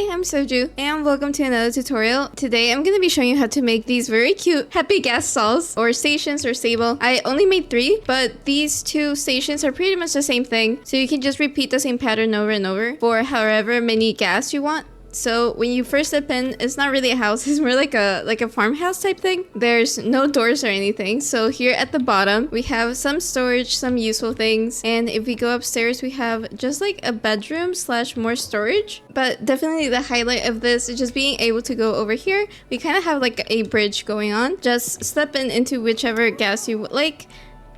I'm Soju, and welcome to another tutorial. Today I'm going to be showing you how to make these very cute happy ghast stalls, or stations, or stable. I only made 3, but these 2 stations are pretty much the same thing, so you can just repeat the same pattern over and over for however many ghast you want. So when you first step in, it's not really a house, it's more like a farmhouse type thing. There's no doors or anything. So here at the bottom, we have some storage, some useful things. And if we go upstairs, we have just like a bedroom slash more storage. But definitely the highlight of this is just being able to go over here. We kind of have like a bridge going on. Just step in into whichever ghast you would like.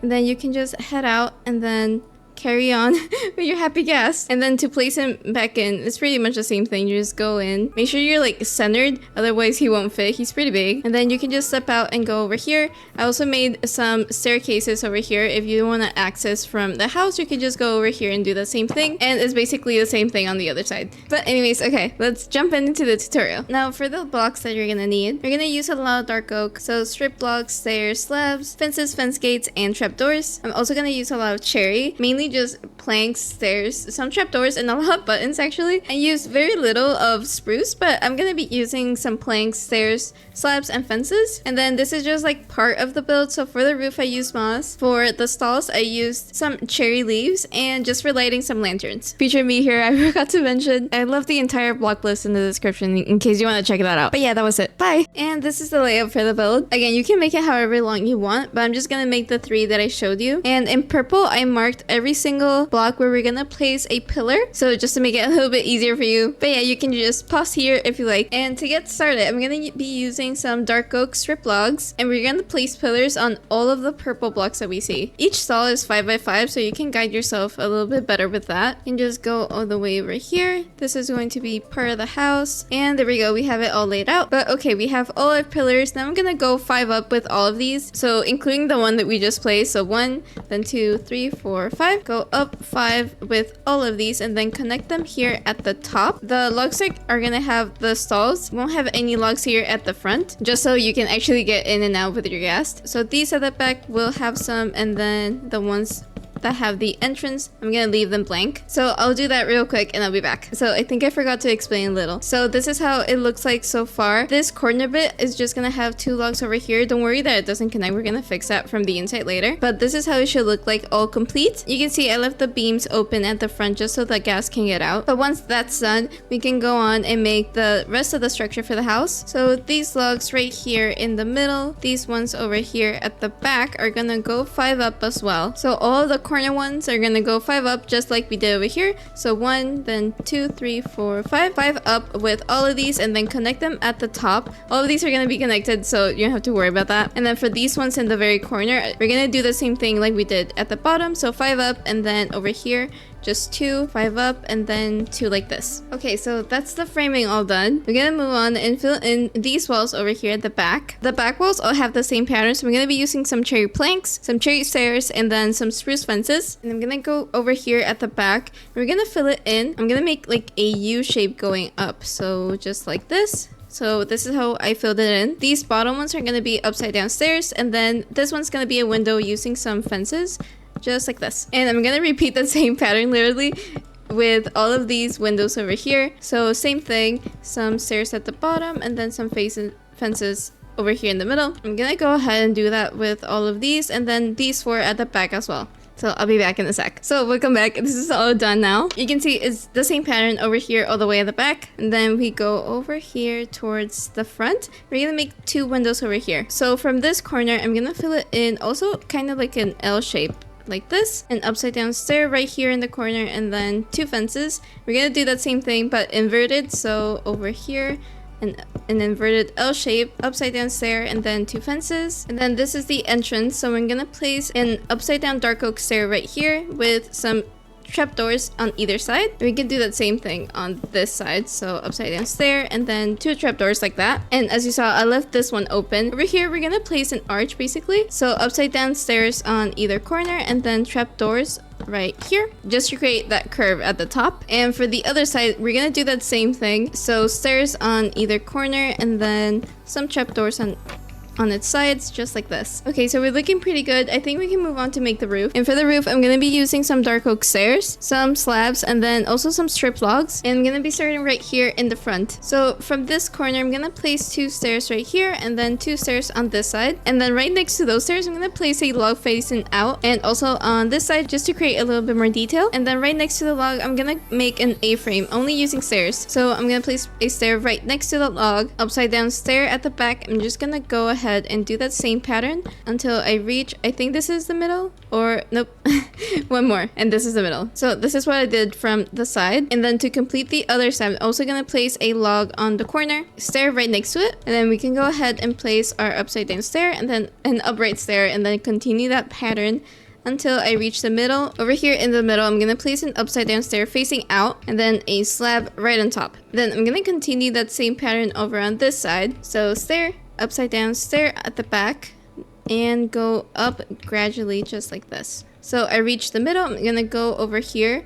And then you can just head out and then carry on with your happy ghast. And then to place him back in, it's pretty much the same thing. You just go in, make sure you're like centered, otherwise he won't fit. He's pretty big. And then you can just step out and go over here. I also made some staircases over here. If you want to access from the house, you can just go over here and do the same thing, and it's basically the same thing on the other side. But anyways, okay, let's jump into the tutorial. Now for the blocks that you're gonna need, you're gonna use a lot of dark oak, so strip blocks, stairs, slabs, fences, fence gates, and trapdoors. I'm also gonna use a lot of cherry, mainly just planks, stairs, some trapdoors, and a lot of buttons actually. I used very little of spruce, but I'm gonna be using some planks, stairs, slabs, and fences. And then this is just like part of the build. So for the roof, I used moss. For the stalls, I used some cherry leaves, and just for lighting, some lanterns. Feature me here, I forgot to mention. I left the entire block list in the description in case you want to check that out. But yeah, that was it. Bye! And this is the layout for the build. Again, you can make it however long you want, but I'm just gonna make the 3 that I showed you. And in purple, I marked every single block where we're gonna place a pillar, so just to make it a little bit easier for you. But yeah, you can just pause here if you like. And to get started, I'm gonna be using some dark oak strip logs, and we're gonna place pillars on all of the purple blocks that we see. Each stall is 5 by 5, so you can guide yourself a little bit better with that. You can just go all the way over here. This is going to be part of the house, and there we go, we have it all laid out. But okay, we have all our pillars. Now I'm gonna go 5 up with all of these, so including the one that we just placed. So 1, then 2, 3, 4, 5. Go up 5 with all of these, and then connect them here at the top. The logs are gonna have the stalls, won't have any logs here at the front, just so you can actually get in and out with your ghast. So these at the back will have some, and then the ones that have the entrance, I'm gonna leave them blank. So I'll do that real quick and I'll be back. So I think I forgot to explain a little. So this is how it looks like so far. This corner bit is just gonna have 2 logs over here. Don't worry that it doesn't connect. We're gonna fix that from the inside later. But this is how it should look like all complete. You can see I left the beams open at the front just so the ghast can get out. But once that's done, we can go on and make the rest of the structure for the house. So these logs right here in the middle, these ones over here at the back are gonna go 5 up as well. So all of the corner ones are gonna go 5 up just like we did over here. So 1, then 2, 3, 4, 5 up with all of these, and then connect them at the top. All of these are gonna be connected, so you don't have to worry about that. And then for these ones in the very corner, we're gonna do the same thing like we did at the bottom. So 5 up, and then over here just 2, 5 up, and then 2 like this. Okay, so that's the framing all done. We're gonna move on and fill in these walls over here at the back. The back walls all have the same pattern, so I'm gonna be using some cherry planks, some cherry stairs, and then some spruce fences. And I'm gonna go over here at the back. We're gonna fill it in. I'm gonna make like a U shape going up, so just like this. So this is how I filled it in. These bottom ones are gonna be upside down stairs, and then this one's gonna be a window using some fences, just like this. And I'm gonna repeat the same pattern literally with all of these windows over here. So same thing, some stairs at the bottom, and then some fences over here in the middle. I'm gonna go ahead and do that with all of these, and then these 4 at the back as well. So I'll be back in a sec. So welcome back. This is all done now. You can see it's the same pattern over here all the way at the back. And then we go over here towards the front. We're gonna make 2 windows over here. So from this corner, I'm gonna fill it in also kind of like an L shape, like this, an upside down stair right here in the corner, and then 2 fences. We're gonna do that same thing but inverted. So over here, an inverted L shape, upside down stair, and then 2 fences. And then this is the entrance, so I'm gonna place an upside down dark oak stair right here with some trapdoors on either side. We can do that same thing on this side, so upside down stair, and then 2 trapdoors like that. And as you saw, I left this one open. Over here, we're gonna place an arch basically, so upside down stairs on either corner, and then trapdoors right here, just to create that curve at the top. And for the other side, we're gonna do that same thing, so stairs on either corner, and then some trapdoors on on its sides, just like this. Okay, so we're looking pretty good. I think we can move on to make the roof. And for the roof, I'm gonna be using some dark oak stairs, some slabs, and then also some strip logs. And I'm gonna be starting right here in the front. So from this corner, I'm gonna place 2 stairs right here, and then 2 stairs on this side. And then right next to those stairs, I'm gonna place a log facing out, and also on this side, just to create a little bit more detail. And then right next to the log, I'm gonna make an A-frame, only using stairs. So I'm gonna place a stair right next to the log, upside down stair at the back. I'm just gonna go ahead and do that same pattern until I reach, I think this is the middle, or nope, one more, and this is the middle. So this is what I did from the side. And then to complete the other side, I'm also gonna place a log on the corner, stair right next to it, and then we can go ahead and place our upside down stair, and then an upright stair, and then continue that pattern until I reach the middle. Over here in the middle, I'm gonna place an upside down stair facing out, and then a slab right on top. Then I'm gonna continue that same pattern over on this side. So stair, upside down stair at the back, and go up gradually just like this. So I reach the middle, I'm gonna go over here,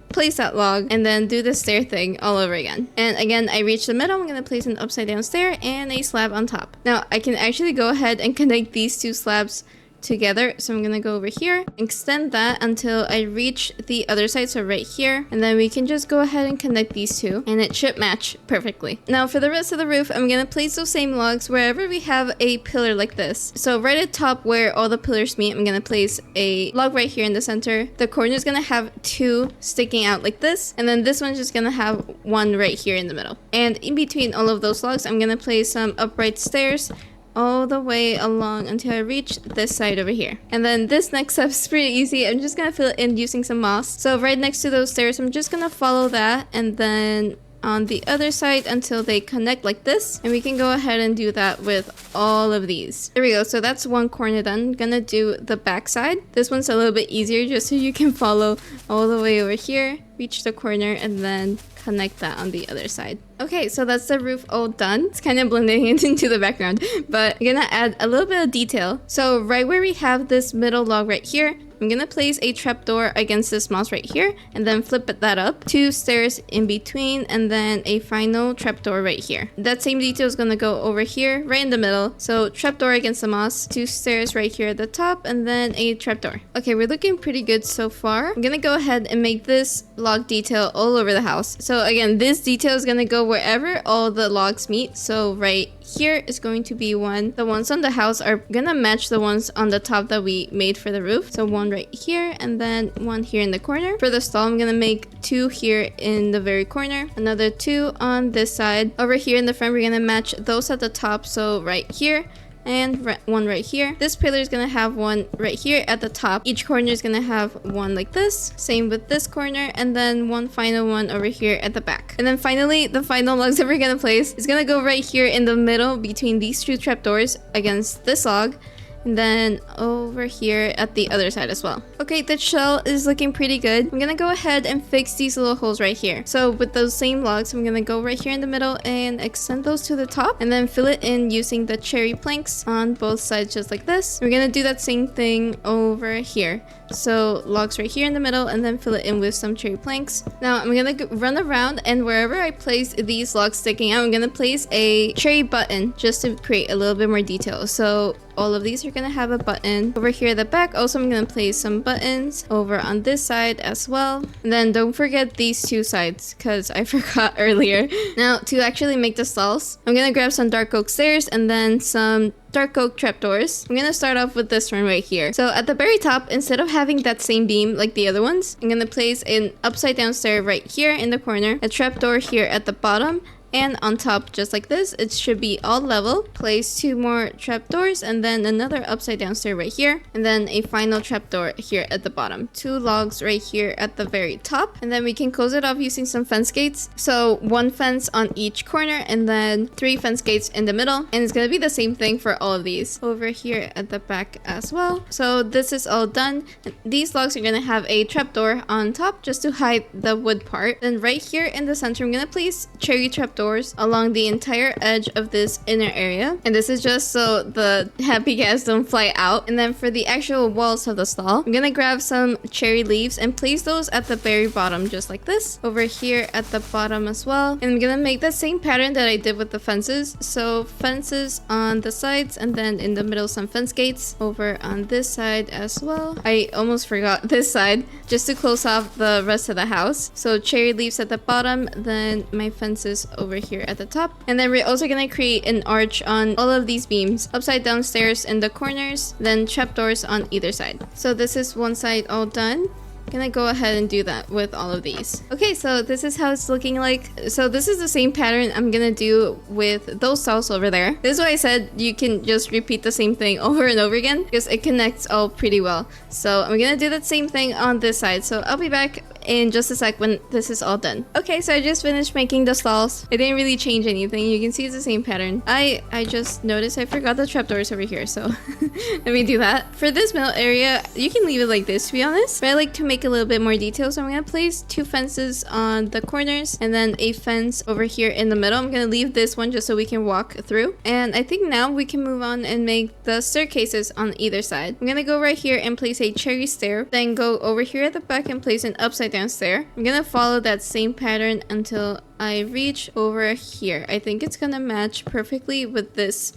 place that log, and then do the stair thing all over again. And again, I reach the middle, I'm gonna place an upside down stair and a slab on top. Now I can actually go ahead and connect these 2 slabs together. So I'm gonna go over here, extend that until I reach the other side, so right here, and then we can just go ahead and connect these 2, and it should match perfectly. Now for the rest of the roof, I'm gonna place those same logs wherever we have a pillar like this. So right at top where all the pillars meet, I'm gonna place a log right here in the center. The corner is gonna have 2 sticking out like this, and then this one's just gonna have 1 right here in the middle. And in between all of those logs, I'm gonna place some upright stairs all the way along until I reach this side over here. And then this next step is pretty easy. I'm just gonna fill it in using some moss. So right next to those stairs, I'm just gonna follow that, and then on the other side until they connect like this. And we can go ahead and do that with all of these. There we go. So that's one corner done. I'm gonna do the back side. This one's a little bit easier just so you can follow all the way over here, reach the corner, and then connect that on the other side. Okay, so that's the roof all done. It's kind of blending into the background, but I'm gonna add a little bit of detail. So right where we have this middle log right here, I'm gonna place a trapdoor against this moss right here, and then flip that up, 2 stairs in between, and then a final trapdoor right here. That same detail is gonna go over here, right in the middle. So trapdoor against the moss, 2 stairs right here at the top, and then a trapdoor. Okay, we're looking pretty good so far. I'm gonna go ahead and make this log detail all over the house. So again, this detail is gonna go wherever all the logs meet. So right here is going to be 1. The ones on the house are gonna match the ones on the top that we made for the roof. So 1 right here, and then 1 here in the corner. For the stall, I'm gonna make 2 here in the very corner, another 2 on this side. Over here in the front, we're gonna match those at the top. So right here, and 1 right here. This pillar is gonna have 1 right here at the top. Each corner is gonna have 1 like this. Same with this corner, and then 1 final one over here at the back. And then finally, the final logs that we're gonna place is gonna go right here in the middle between these 2 trapdoors against this log. And then over here at the other side as well. Okay, the shell is looking pretty good. I'm gonna go ahead and fix these little holes right here. So with those same logs, I'm gonna go right here in the middle and extend those to the top, and then fill it in using the cherry planks on both sides just like this. We're gonna do that same thing over here. So logs right here in the middle, and then fill it in with some cherry planks. Now I'm gonna run around, and wherever I place these logs sticking out, I'm gonna place a cherry button just to create a little bit more detail. So all of these are gonna have a button. Over here at the back, also I'm gonna place some buttons over on this side as well. And then don't forget these 2 sides, because I forgot earlier. Now to actually make the stalls, I'm gonna grab some dark oak stairs and then some dark oak trapdoors. I'm gonna start off with this one right here. So at the very top, instead of having that same beam like the other ones, I'm gonna place an upside down stair right here in the corner, a trapdoor here at the bottom, and on top just like this. It should be all level. Place 2 more trapdoors, and then another upside down stair right here, and then a final trapdoor here at the bottom. 2 logs right here at the very top, and then we can close it off using some fence gates. So 1 fence on each corner, and then 3 fence gates in the middle, and it's gonna be the same thing for all of these over here at the back as well. So this is all done. These logs are gonna have a trapdoor on top just to hide the wood part. Then right here in the center, I'm gonna place cherry trapdoor trapdoors along the entire edge of this inner area. And this is just so the happy guests don't fly out. And then for the actual walls of the stall, I'm gonna grab some cherry leaves and place those at the very bottom, just like this. Over here at the bottom as well. And I'm gonna make the same pattern that I did with the fences. So fences on the sides, and then in the middle some fence gates over on this side as well. I almost forgot this side, just to close off the rest of the house. So cherry leaves at the bottom, then my fences over here at the top. And then we're also gonna create an arch on all of these beams, upside down stairs in the corners, then trapdoors on either side. So this is one side all done. Gonna go ahead and do that with all of these. Okay, so this is how it's looking like. So this is the same pattern I'm gonna do with those stalls over there. This is why I said you can just repeat the same thing over and over again, because it connects all pretty well. So I'm gonna do that same thing on this side. So I'll be back in just a sec when this is all done. Okay, so I just finished making the stalls. I didn't really change anything. You can see it's the same pattern. I just noticed I forgot the trapdoors over here, so let me do that. For this middle area, you can leave it like this, to be honest, but I like to make a little bit more detail, so I'm gonna place 2 fences on the corners and then a fence over here in the middle. I'm gonna leave this one just so we can walk through. And I think now we can move on and make the staircases on either side. I'm gonna go right here and place a cherry stair, then go over here at the back and place an upside down stair. I'm gonna follow that same pattern until I reach over here. I think it's gonna match perfectly with this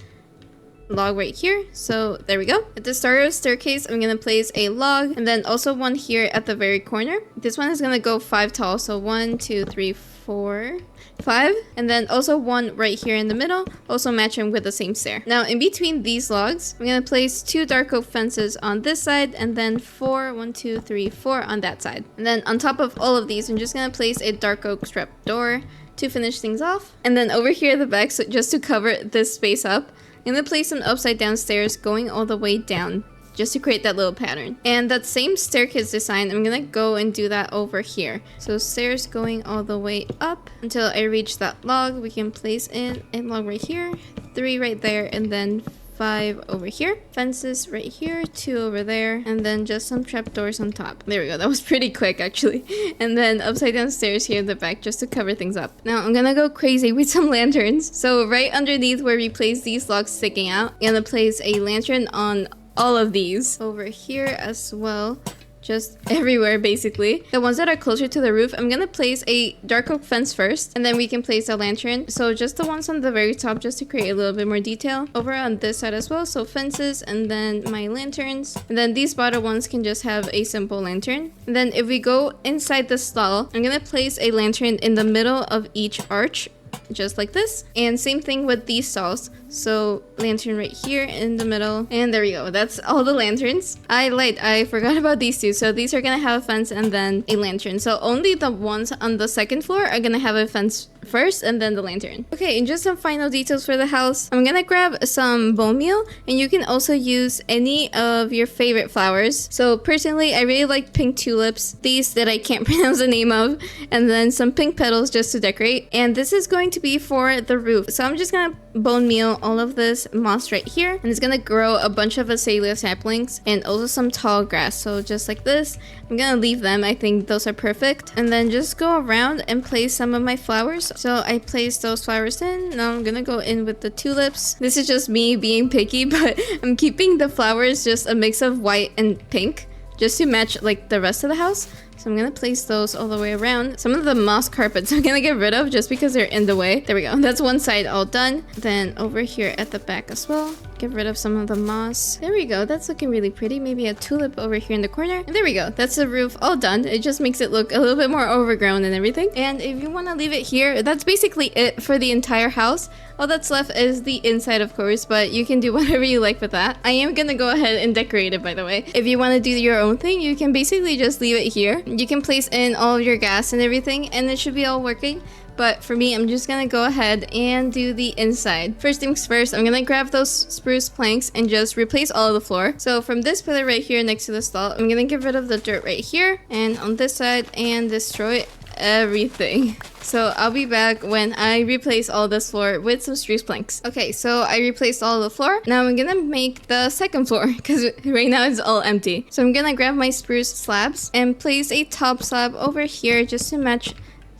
log right here. So there we go. At the start of the staircase, I'm gonna place a log and then also one here at the very corner. This one is gonna go 5 tall, so 1 2 3 4 5, and then also one right here in the middle, also matching with the same stair. Now in between these logs, I'm gonna place 2 dark oak fences on this side and then 1 2 3 4 on that side. And then on top of all of these, I'm just gonna place a dark oak trapdoor to finish things off. And then over here at the back, so just to cover this space up, I'm gonna place some upside down stairs going all the way down, just to create that little pattern. And that same staircase design, I'm gonna go and do that over here. So stairs going all the way up until I reach that log. We can place in a log right here, 3 right there, and then 5 over here. Fences right here, 2 over there, and then just some trapdoors on top. There we go. That was pretty quick actually. And then upside down stairs here in the back just to cover things up. Now I'm gonna go crazy with some lanterns. So right underneath where we place these logs sticking out, I'm gonna place a lantern on all of these over here as well, just everywhere basically. The ones that are closer to the roof, I'm gonna place a dark oak fence first, and then we can place a lantern. So just the ones on the very top, just to create a little bit more detail. Over on this side as well, so fences and then my lanterns, and then these bottom ones can just have a simple lantern. And then if we go inside the stall, I'm gonna place a lantern in the middle of each arch, just like this. And same thing with these stalls, so lantern right here in the middle, and there we go. That's all the lanterns. I forgot about these 2, so these are gonna have a fence and then a lantern. So only the ones on the second floor are gonna have a fence first and then the lantern. Okay, and just some final details for the house. I'm gonna grab some bone meal, and you can also use any of your favorite flowers. So personally, I really like pink tulips, these that I can't pronounce the name of, and then some pink petals just to decorate. And this is going to be for the roof, so I'm just gonna bone meal all of this moss right here, and it's gonna grow a bunch of azalea saplings and also some tall grass. So just like this, I'm gonna leave them. I think those are perfect. And then just go around and place some of my flowers. So I placed those flowers in. Now I'm gonna go in with the tulips. This is just me being picky, but I'm keeping the flowers just a mix of white and pink, just to match like the rest of the house. So I'm gonna place those all the way around. Some of the moss carpets I'm gonna get rid of just because they're in the way. There we go. That's one side all done. Then over here at the back as well, get rid of some of the moss. There we go. That's looking really pretty. Maybe a tulip over here in the corner. And there we go. That's the roof all done. It just makes it look a little bit more overgrown and everything. And if you want to leave it here, that's basically it for the entire house. All that's left is the inside, of course, but you can do whatever you like with that. I am gonna go ahead and decorate it, by the way. If you want to do your own thing, you can basically just leave it here. You can place in all of your gas and everything, and it should be all working. But for me, I'm just gonna go ahead and do the inside. First things first, I'm gonna grab those spruce planks and just replace all of the floor. So from this pillar right here next to the stall, I'm gonna get rid of the dirt right here and on this side and destroy everything. So I'll be back when I replace all this floor with some spruce planks. Okay, so I replaced all the floor. Now I'm gonna make the second floor because right now it's all empty. So I'm gonna grab my spruce slabs and place a top slab over here just to match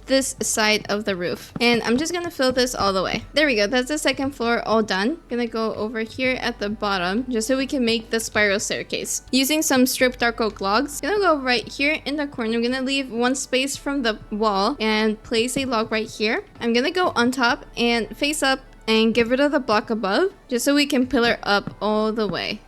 this side of the roof. And I'm just gonna fill this all the way. There we go. That's the second floor all done. Gonna go over here at the bottom just so we can make the spiral staircase. Using some stripped dark oak logs. Gonna go right here in the corner. I'm gonna leave one space from the wall and place a log right here. I'm gonna go on top and face up and get rid of the block above just so we can pillar up all the way.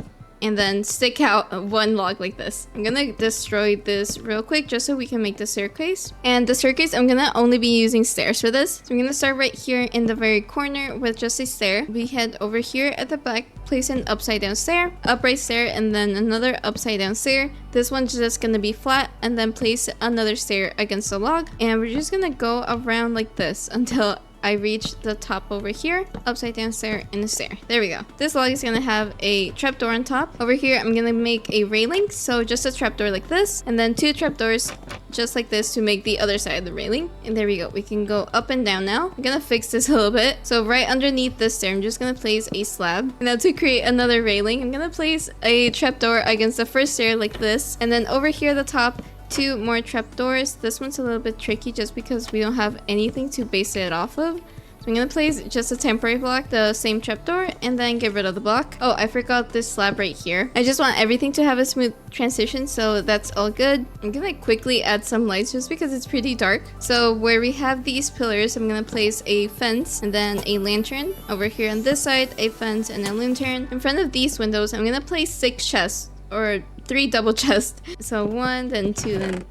And then stick out one log like this. I'm gonna destroy this real quick just so we can make the staircase. And the staircase, I'm gonna only be using stairs for this. So I'm gonna start right here in the very corner with just a stair. We head over here at the back, place an upside down stair, upright stair, and then another upside down stair. This one's just gonna be flat, and then place another stair against the log. And we're just gonna go around like this until I reach the top over here, upside down stair, and a stair. There we go. This log is gonna have a trapdoor on top. Over here, I'm gonna make a railing. So just a trapdoor like this, and then 2 trapdoors just like this to make the other side of the railing. And there we go. We can go up and down now. I'm gonna fix this a little bit. So right underneath this stair, I'm just gonna place a slab. And now to create another railing, I'm gonna place a trapdoor against the first stair like this. And then over here at the top, 2 more trapdoors. This one's a little bit tricky just because we don't have anything to base it off of. So I'm gonna place just a temporary block, the same trapdoor, and then get rid of the block. Oh, I forgot this slab right here. I just want everything to have a smooth transition, so that's all good. I'm gonna quickly add some lights just because it's pretty dark. So where we have these pillars, I'm gonna place a fence and then a lantern. Over here on this side, a fence and a lantern. In front of these windows, I'm gonna place 6 chests, or 3 double chests. So 1, then 2, then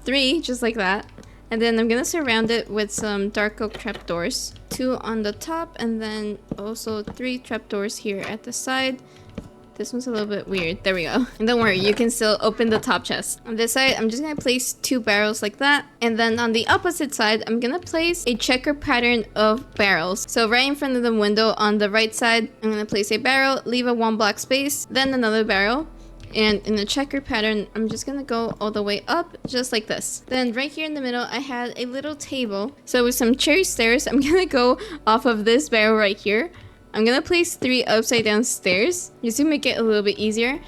3, just like that. And then I'm gonna surround it with some dark oak trapdoors. 2 on the top, and then also 3 trapdoors here at the side. This one's a little bit weird. There we go. And don't worry, you can still open the top chest. On this side, I'm just gonna place 2 barrels like that. And then on the opposite side, I'm gonna place a checker pattern of barrels. So right in front of the window on the right side, I'm gonna place a barrel, leave a 1 block space, then another barrel. And in the checker pattern, I'm just gonna go all the way up, just like this. Then right here in the middle, I had a little table. So with some cherry stairs, I'm gonna go off of this barrel right here. I'm gonna place 3 upside down stairs, just to make it a little bit easier.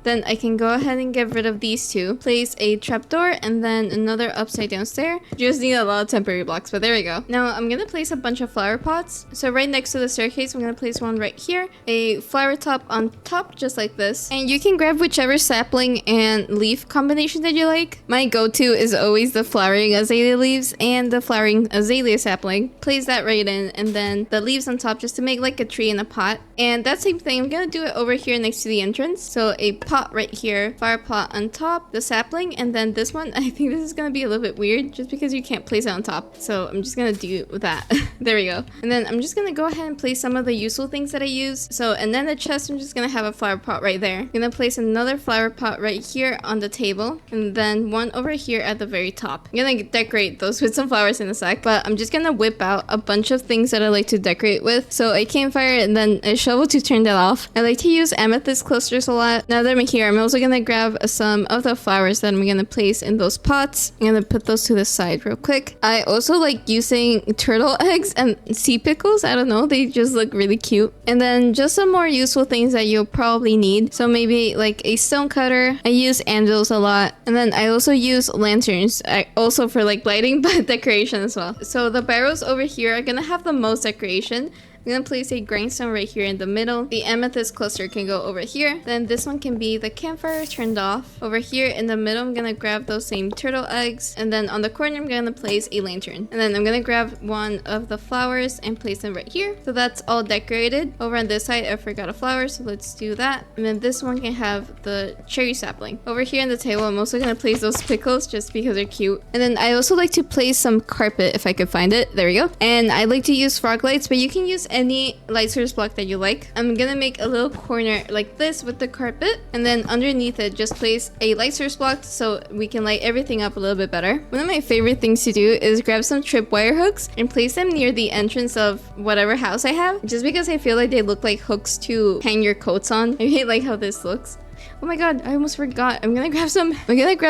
Then I can go ahead and get rid of these 2. Place a trapdoor and then another upside down stair. Just need a lot of temporary blocks, but there we go. Now I'm gonna place a bunch of flower pots. So right next to the staircase, I'm gonna place one right here. A flower top on top, just like this. And you can grab whichever sapling and leaf combination that you like. My go-to is always the flowering azalea leaves and the flowering azalea sapling. Place that right in, and then the leaves on top just to make like a tree in a pot. And that same thing, I'm gonna do it over here next to the entrance. So a pot right here, flower pot on top, the sapling, and then this one. I think this is gonna be a little bit weird just because you can't place it on top. So I'm just gonna do that. There we go. And then I'm just gonna go ahead and place some of the useful things that I use. So, and then the chest, I'm just gonna have a flower pot right there. I'm gonna place another flower pot right here on the table, and then one over here at the very top. I'm gonna decorate those with some flowers in a sec, but I'm just gonna whip out a bunch of things that I like to decorate with. So a campfire and then a shovel to turn that off. I like to use amethyst clusters a lot. Now that I'm here, I'm also gonna grab some of the flowers that I'm gonna place in those pots. I'm gonna put those to the side real quick. I also like using turtle eggs and sea pickles. I don't know, they just look really cute. And then just some more useful things that you'll probably need. So maybe like a stone cutter. I use anvils a lot. And then I also use lanterns, also for like lighting, but decoration as well. So the barrels over here are gonna have the most decoration. I'm gonna place a grindstone right here in the middle. The amethyst cluster can go over here. Then this one can be the campfire turned off. Over here in the middle, I'm gonna grab those same turtle eggs. And then on the corner, I'm gonna place a lantern. And then I'm gonna grab one of the flowers and place them right here. So that's all decorated. Over on this side, I forgot a flower, so let's do that. And then this one can have the cherry sapling. Over here on the table, I'm also gonna place those pickles just because they're cute. And then I also like to place some carpet if I could find it. There we go. And I like to use frog lights, but you can use any light source block that you like. I'm gonna make a little corner like this with the carpet, and then underneath it just place a light source block so we can light everything up a little bit better. One of my favorite things to do is grab some tripwire hooks and place them near the entrance of whatever house I have, just because I feel like they look like hooks to hang your coats on. I really like how this looks. Oh my god, I almost forgot. I'm gonna grab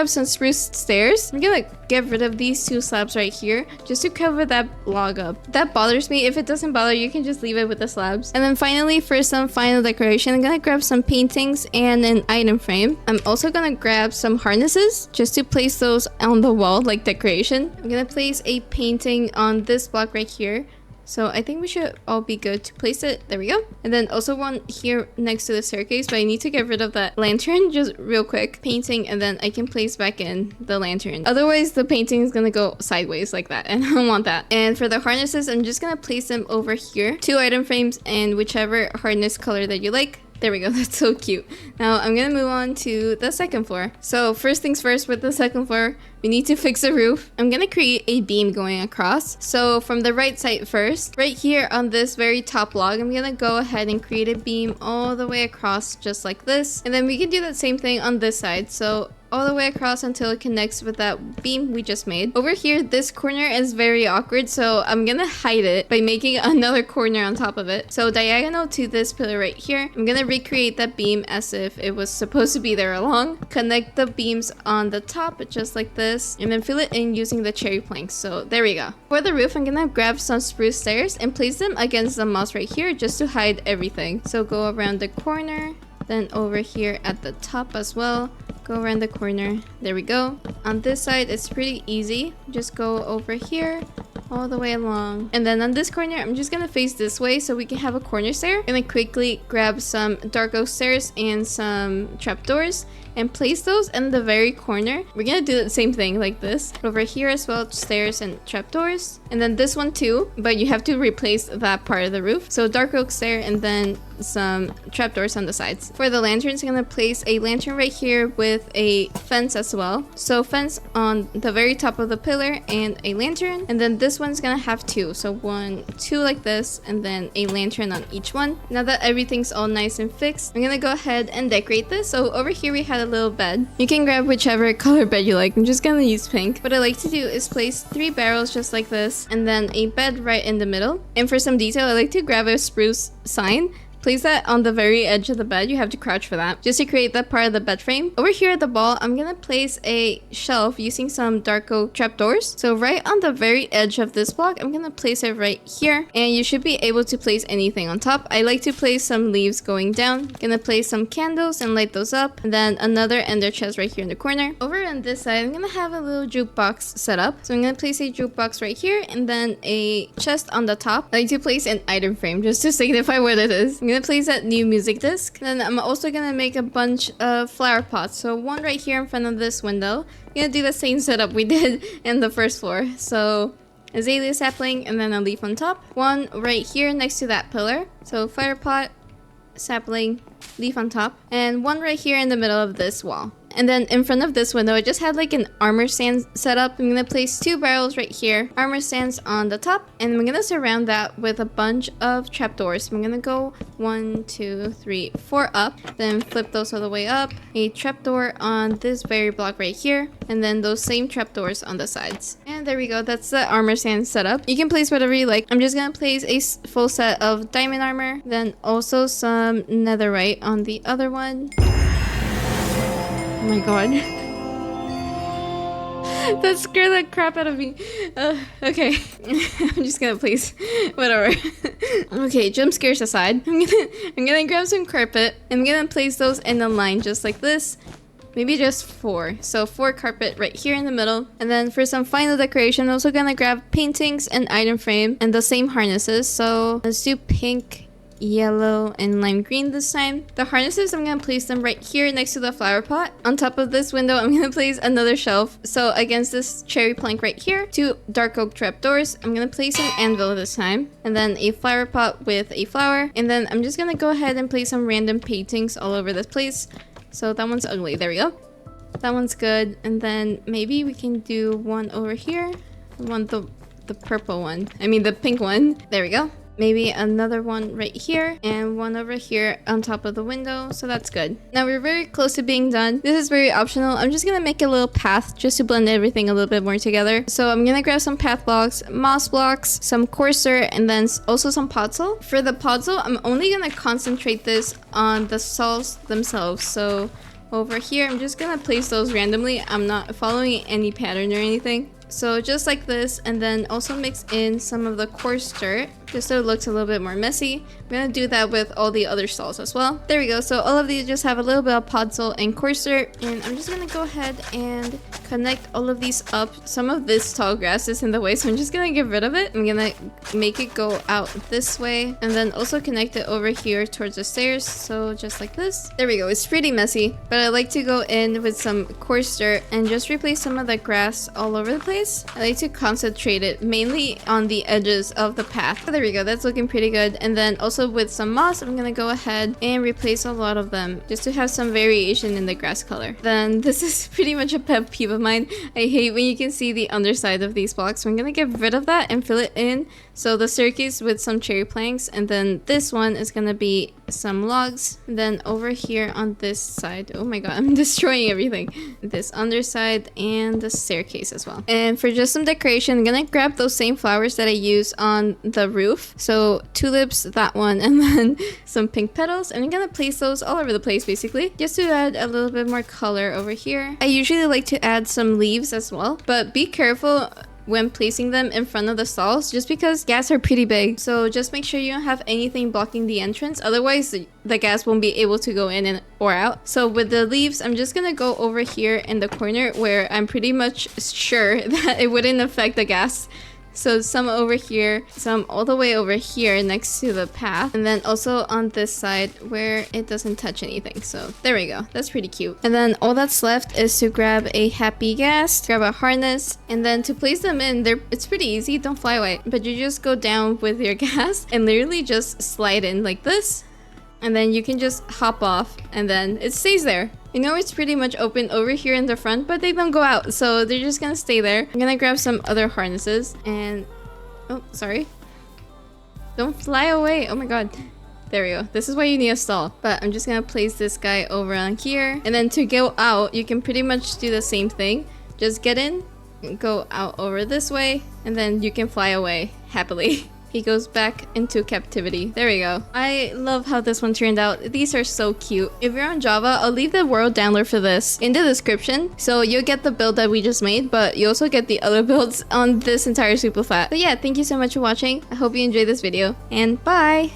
some spruce stairs. I'm gonna get rid of these 2 slabs right here just to cover that log up. That bothers me. If it doesn't bother you, can just leave it with the slabs. And then finally, for some final decoration, I'm gonna grab some paintings and an item frame. I'm also gonna grab some harnesses just to place those on the wall like decoration. I'm gonna place a painting on this block right here. So I think we should all be good to place it. There we go. And then also one here next to the staircase, but I need to get rid of that lantern just real quick. Painting, and then I can place back in the lantern. Otherwise, the painting is gonna go sideways like that, and I don't want that. And for the harnesses, I'm just gonna place them over here. 2 item frames and whichever harness color that you like. There we go, that's so cute. Now I'm gonna move on to the second floor. So first things first, with the second floor, we need to fix the roof. I'm gonna create a beam going across. So from the right side first, right here on this very top log, I'm gonna go ahead and create a beam all the way across just like this. And then we can do that same thing on this side. So all the way across until it connects with that beam we just made. Over here, this corner is very awkward, so I'm gonna hide it by making another corner on top of it. So diagonal to this pillar right here, I'm gonna recreate that beam as if it was supposed to be there along. Connect the beams on the top just like this, and then fill it in using the cherry planks. So there we go. For the roof, I'm gonna grab some spruce stairs and place them against the moss right here just to hide everything. So go around the corner, then over here at the top as well. Go around the corner. There we go. On this side, it's pretty easy. Just go over here all the way along. And then on this corner, I'm just gonna face this way so we can have a corner stair. And then quickly grab some dark oak stairs and some trapdoors and place those in the very corner. We're gonna do the same thing like this. Over here as well, stairs and trapdoors. And then this one too, but you have to replace that part of the roof. So dark oak stair and then some trapdoors on the sides. For the lanterns, I'm gonna place a lantern right here with a fence as well. So fence on the very top of the pillar and a lantern. And then this one's gonna have 2. So 1, 2 like this, and then a lantern on each one. Now that everything's all nice and fixed, I'm gonna go ahead and decorate this. So over here we had a little bed. You can grab whichever color bed you like. I'm just gonna use pink. What I like to do is place 3 barrels just like this, and then a bed right in the middle. And for some detail, I like to grab a spruce sign. Place that on the very edge of the bed. You have to crouch for that, just to create that part of the bed frame. Over here at the ball, I'm gonna place a shelf using some dark oak trapdoors. So right on the very edge of this block, I'm gonna place it right here, and you should be able to place anything on top. I like to place some leaves going down. Gonna place some candles and light those up, and then another ender chest right here in the corner. Over on this side, I'm gonna have a little jukebox set up. So I'm gonna place a jukebox right here, and then a chest on the top. I like to place an item frame just to signify what it is. I'm gonna place that new music disc. Then I'm also gonna make a bunch of flower pots. So one right here in front of this window. I'm gonna do the same setup we did in the first floor. So azalea sapling and then a leaf on top. One right here next to that pillar. So flower pot, sapling, leaf on top. And one right here in the middle of this wall. And then in front of this window, I just had like an armor stand set up. I'm gonna place 2 barrels right here, armor stands on the top, and I'm gonna surround that with a bunch of trapdoors. I'm gonna go 1, 2, 3, 4 up, then flip those all the way up, a trapdoor on this very block right here, and then those same trapdoors on the sides. And there we go, that's the armor stand setup. You can place whatever you like. I'm just gonna place a full set of diamond armor, then also some netherite on the other one. Oh my god. That scared the crap out of me. Okay. I'm just gonna place whatever. Okay, jump scares aside. I'm gonna grab some carpet. I'm gonna place those in a line just like this. Maybe just 4. So 4 carpet right here in the middle. And then for some final decoration, I'm also gonna grab paintings and item frame and the same harnesses. So let's do pink, yellow, and lime green this time. The harnesses, I'm gonna place them right here next to the flower pot. On top of this window, I'm gonna place another shelf. So against this cherry plank right here, 2 dark oak trapdoors. I'm gonna place an anvil this time, and then a flower pot with a flower. And then I'm just gonna go ahead and place some random paintings all over this place. So that one's ugly. There we go. That one's good. And then maybe we can do one over here. I want the purple one. I mean the pink one. There we go. maybe another one right here and one over here on top of the window. So that's good. Now we're very close to being done. This is very optional. I'm just gonna make a little path just to blend everything a little bit more together. So I'm gonna grab some path blocks, moss blocks, some coarser, and then also some podzol. For the podzol, I'm only gonna concentrate this on the saws themselves. So over here, I'm just gonna place those randomly. I'm not following any pattern or anything. So just like this, and then also mix in some of the coarse dirt just so it looks a little bit more messy. I'm gonna do that with all the other stalls as well. There we go. So all of these just have a little bit of podzol and coarse dirt, and I'm just gonna go ahead and connect all of these up. Some of this tall grass is in the way, so I'm just gonna get rid of it. I'm gonna make it go out this way, and then also connect it over here towards the stairs. So just like this. There we go. It's pretty messy, but I like to go in with some coarse dirt and just replace some of the grass all over the place. I like to concentrate it mainly on the edges of the path. There we go. That's looking pretty good. And then also with some moss, I'm gonna go ahead and replace a lot of them just to have some variation in the grass color. Then this is pretty much a pet peeve of mine. I hate when you can see the underside of these blocks. So I'm gonna get rid of that and fill it in. So the staircase with some cherry planks, and then this one is gonna be some logs. And then over here on this side, oh my god, I'm destroying everything. This underside and the staircase as well. And for just some decoration, I'm gonna grab those same flowers that I use on the roof. So tulips, that one, and then some pink petals. And I'm gonna place those all over the place basically, just to add a little bit more color over here. I usually like to add some leaves as well, but be careful when placing them in front of the stalls, just because ghast are pretty big. So just make sure you don't have anything blocking the entrance, otherwise the ghast won't be able to go in and or out. So with the leaves, I'm just gonna go over here in the corner where I'm pretty much sure that it wouldn't affect the ghast. So some over here, some all the way over here next to the path, and then also on this side where it doesn't touch anything. So there we go. That's pretty cute. And then all that's left is to grab a happy ghast, grab a harness, and then to place them in, it's pretty easy. Don't fly away. But you just go down with your ghast and literally just slide in like this. And then you can just hop off and then it stays there. You know, it's pretty much open over here in the front, but they don't go out, so they're just gonna stay there. I'm gonna grab some other harnesses and... oh, sorry. Don't fly away. Oh my god. There we go. This is why you need a stall. But I'm just gonna place this guy over on here. And then to go out, you can pretty much do the same thing. Just get in, go out over this way, and then you can fly away happily. He goes back into captivity. There we go. I love how this one turned out. These are so cute. If you're on Java, I'll leave the world download for this in the description. So you'll get the build that we just made, but you also get the other builds on this entire super flat. But yeah, thank you so much for watching. I hope you enjoyed this video, and bye!